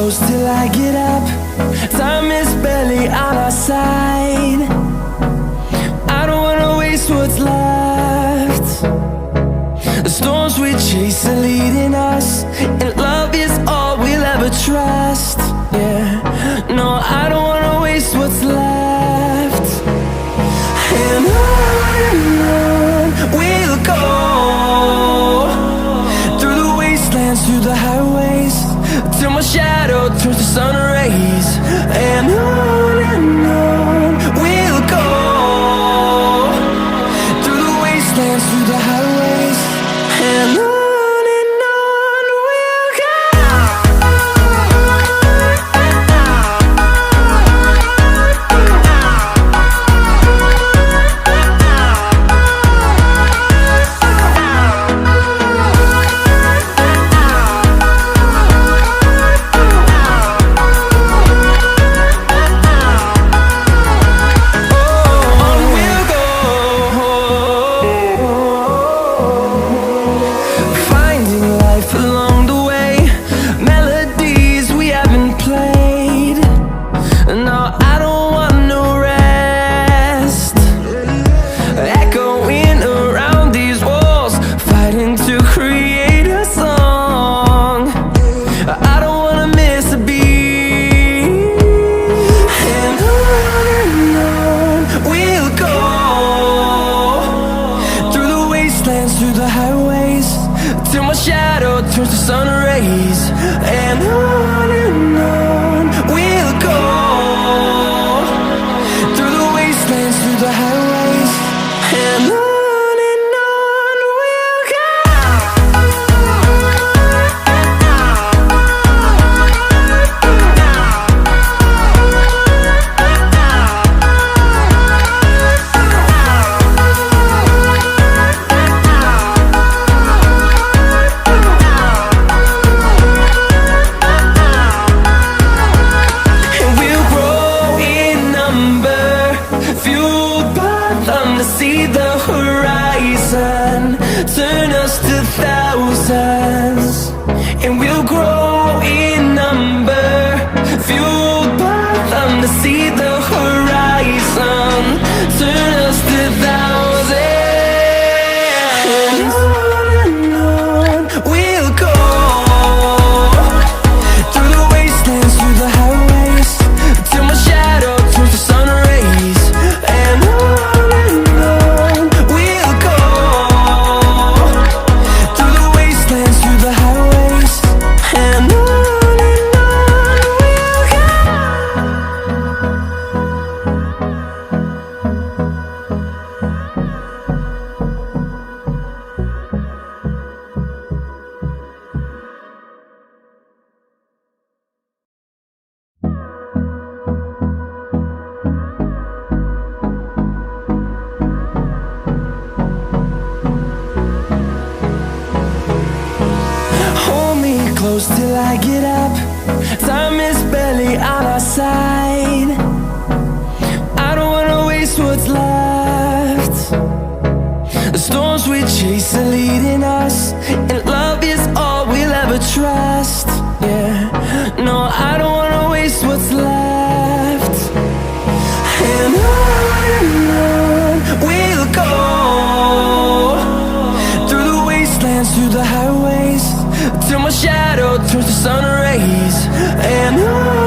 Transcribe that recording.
close till I get up. Time is barely on our side. I don't wanna waste what's left. The storms we chase are leading us, and love is all we'll ever trust. Yeah, no, I don't wanna waste what's left. And on we'll go, through the wastelands, through the highways, till my shadow turns to sun rays. And on we'll go, through the wastelands, through the highways, and on we'll go. Through the highways, till my shadow turns to sun rays. And on we'll go, through the wastelands, through the highways, and on we'll go. See the horizon, turn us to thousands, and we'll grow in number, fueled by them to see the horizon, turn us to thousands. And on we'll go, through the wastelands, through the highways, till my shadow turns to sun rays. And close till I get up. Time is barely on our side. I don't wanna waste what's left. The storms we chase are leading us, and love is all we'll ever trust. Yeah, no, I don't wanna waste what's left. And on we'll go, through the wastelands, through the highways, till my shadow turns to sun rays. And on